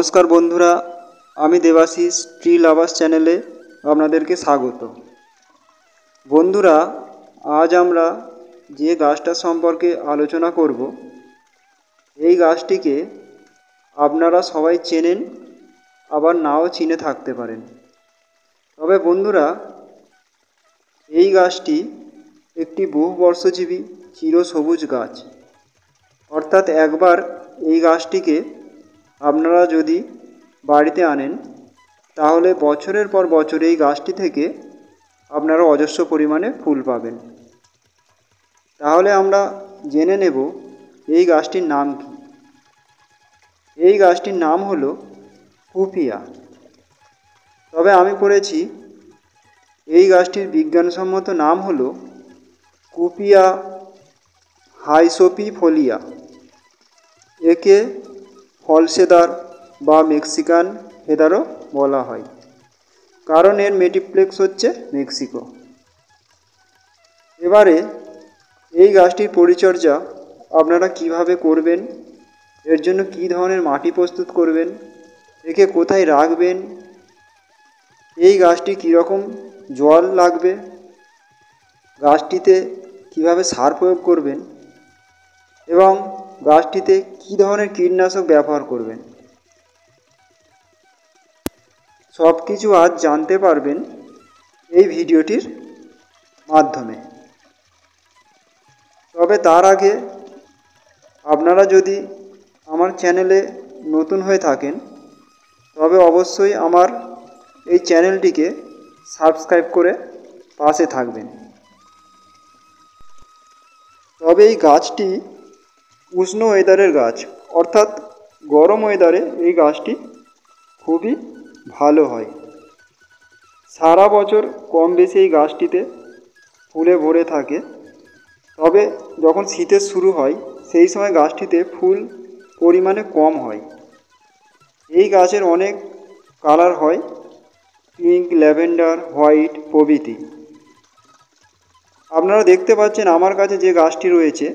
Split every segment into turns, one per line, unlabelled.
নমস্কার বন্ধুরা, আমি দেবাশিস ট্রি লাভার্স চ্যানেলে আপনাদেরকে স্বাগত। বন্ধুরা, আজ আমরা যে গাছটা সম্পর্কে আলোচনা করব, এই গাছটিকে আপনারা সবাই চেনেন, আবার নাও চিনে থাকতে পারেন। তবে বন্ধুরা, এই গাছটি একটি বহুবর্ষজীবী চিরসবুজ গাছ। অর্থাৎ একবার এই গাছটিকে আপনারা যদি বাড়িতে আনেন, তাহলে বছরের পর বছর এই গাছটি থেকে আপনারা অজস্র পরিমাণে ফুল পাবেন। তাহলে আমরা জেনে নেব এই গাছটির নাম কি। এই গাছটির নাম হলো কুপিয়া। তবে আমি পড়েছি এই গাছটির বিজ্ঞানসম্মত নাম হলো কুপিয়া হাইসোপিফোলিয়া। একে ফলসেদার বা মেক্সিকান হেদারও বলা হয়, কারণ এর মেটিপ্লেক্স হচ্ছে মেক্সিকো। এবারে এই গাছটির পরিচর্যা আপনারা কিভাবে করবেন, এর জন্য কী ধরনের মাটি প্রস্তুত করবেন, একে কোথায় রাখবেন, এই গাছটি কীরকম জল লাগবে, গাছটিতে কিভাবে সার প্রয়োগ করবেন এবং গাছটিতে কী ধরনের কীটনাশক ব্যবহার করবেন, সব কিছু আজ জানতে পারবেন এই ভিডিওটির মাধ্যমে। তবে তার আগে আপনারা যদি আমার চ্যানেলে নতুন হয়ে থাকেন, তবে অবশ্যই আমার এই চ্যানেলটিকে সাবস্ক্রাইব করে পাশে থাকবেন। তবে এই গাছটি উষ্ণ ওয়েদারের গাছ, অর্থাৎ গরম ওয়েদারে এই গাছটি খুবই ভালো হয়। সারা বছর কম বেশি এই গাছটিতে ফুলে ভরে থাকে। তবে যখন শীতের শুরু হয়, সেই সময় গাছটিতে ফুল পরিমাণে কম হয়। এই গাছের অনেক কালার হয়, পিঙ্ক, ল্যাভেন্ডার, হোয়াইট প্রভৃতি। আপনারা দেখতে পাচ্ছেন আমার কাছে যে গাছটি রয়েছে,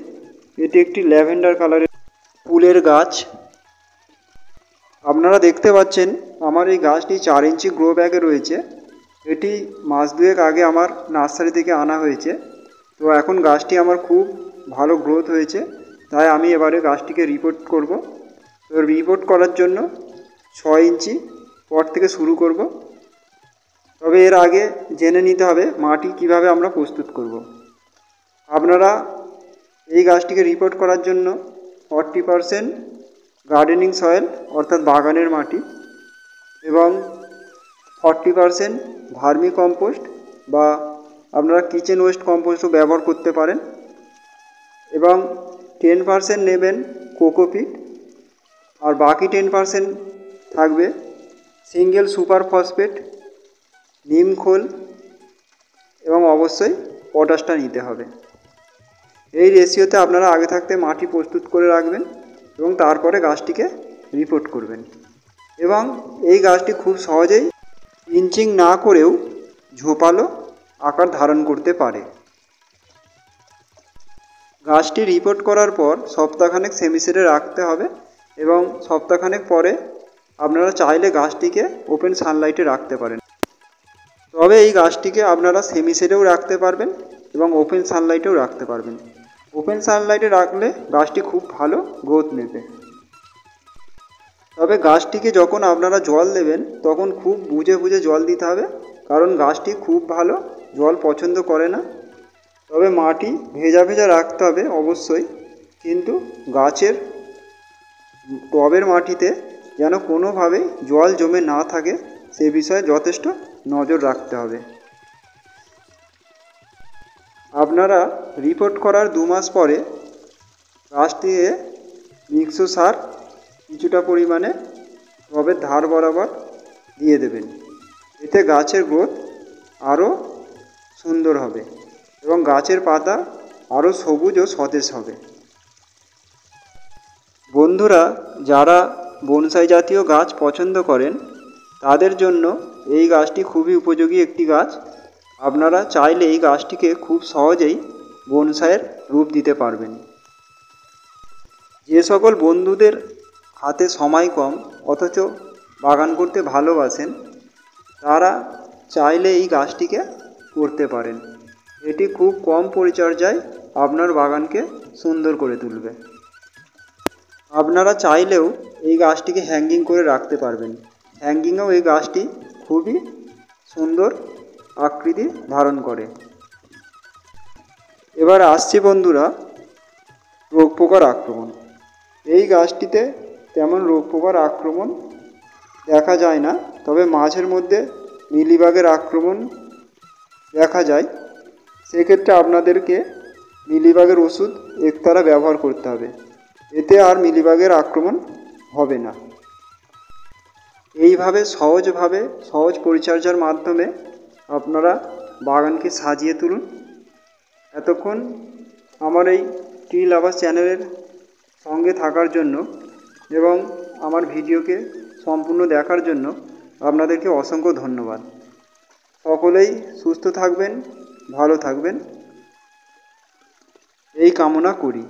এটি একটি ল্যাভেন্ডার কালারের ফুলের গাছ। আপনারা দেখতে পাচ্ছেন আমার এই গাছটি 4 ইঞ্চি গ্রো ব্যাগে রয়েছে। এটি মাস দুয়েক আগে আমার নার্সারি থেকে আনা হয়েছে। তো এখন গাছটি আমার খুব ভালো গ্রোথ হয়েছে, তাই আমি এবারে গাছটিকে রিপোর্ট করব। তো রিপোর্ট করার জন্য 6 ইঞ্চি পট থেকে শুরু করব। তবে এর আগে জেনে নিতে হবে মাটি কিভাবে আমরা প্রস্তুত করব। আপনারা এই গাছটিকে রিপোর্ট করার জন্য 40% গার্ডেনিং সয়েল অর্থাৎ বাগানের মাটি এবং 40% ভার্মি কম্পোস্ট বা আপনারা কিচেন ওয়েস্ট কম্পোস্টও ব্যবহার করতে পারেন এবং 10% নেবেন কোকোপিট, আর বাকি 10% থাকবে সিঙ্গেল সুপার ফসফেট, নিম খোল এবং অবশ্যই পটাশটা নিতে হবে। এই রেশিওতে আপনারা আগে থাকতে মাটি প্রস্তুত করে রাখবেন এবং তারপরে গাছটিকে রিপোর্ট করবেন। এবং এই গাছটি খুব সহজেই পিঞ্চিং না করেও ঝোপালো আকার ধারণ করতে পারে। গাছটি রিপোর্ট করার পর সপ্তাহখানেক সেমিশেডে রাখতে হবে এবং সপ্তাহখানেক পরে আপনারা চাইলে গাছটিকে ওপেন সানলাইটে রাখতে পারেন। তবে এই গাছটিকে আপনারা সেমিশেডেও রাখতে পারবেন এবং ওপেন সানলাইটেও রাখতে পারবেন। ওপেন সানলাইটে রাখলে গাছটি খুব ভালো গ্রোথ নেবে। তবে গাছটিকে যখন আপনারা জল দেবেন তখন খুব বুঝে বুঝে জল দিতে হবে, কারণ গাছটি খুব ভালো জল পছন্দ করে না। তবে মাটি ভেজা ভেজা রাখতে হবে অবশ্যই, কিন্তু গাছের টবের মাটিতে যেন কোনোভাবেই জল জমে না থাকে সে বিষয়ে যথেষ্ট নজর রাখতে হবে। আপনারা রিপোর্ট করার 2 মাস পরে গাছটিকে মিক্স সার কিছুটা পরিমাণে টবের ধার বরাবর দিয়ে দেবেন। এতে গাছের গ্রোথ আরও সুন্দর হবে এবং গাছের পাতা আরও সবুজ ও সতেজ হবে। বন্ধুরা, যারা বনসাই জাতীয় গাছ পছন্দ করেন তাদের জন্য এই গাছটি খুবই উপযোগী একটি গাছ। আপনারা চাইলে এই গাছটিকে খুব সহজেই বনসাইয়ের রূপ দিতে পারবেন। যে সকল বন্ধুদের হাতে সময় কম অথচ বাগান করতে ভালোবাসেন, তারা চাইলে এই গাছটিকে করতে পারেন। এটি খুব কম পরিচর্যায় আপনার বাগানকে সুন্দর করে তুলবে। আপনারা চাইলেও এই গাছটিকে হ্যাঙ্গিং করে রাখতে পারবেন। হ্যাঙ্গিংয়েও এই গাছটি খুবই সুন্দর আকৃতি ধারণ করে। এবার আসছি বন্ধুরা রোগ পোকার আক্রমণ। এই গাছটিতে তেমন রোগ পোকার আক্রমণ দেখা যায় না, তবে মাঝের মধ্যে মিলিবাগের আক্রমণ দেখা যায়। সেক্ষেত্রে আপনাদেরকে মিলিবাগের ওষুধ একতারা ব্যবহার করতে হবে, এতে আর মিলিবাগের আক্রমণ হবে না। এইভাবে সহজ পরিচর্যার মাধ্যমে আপনারা বাগানকে সাজিয়ে তুলুন। এতক্ষণ আমার এই ট্রি লাভার চ্যানেলের সঙ্গে থাকার জন্য এবং আমার ভিডিওকে সম্পূর্ণ দেখার জন্য আপনাদেরকে অসংখ্য ধন্যবাদ। সকলেই সুস্থ থাকবেন, ভালো থাকবেন এই কামনা করি।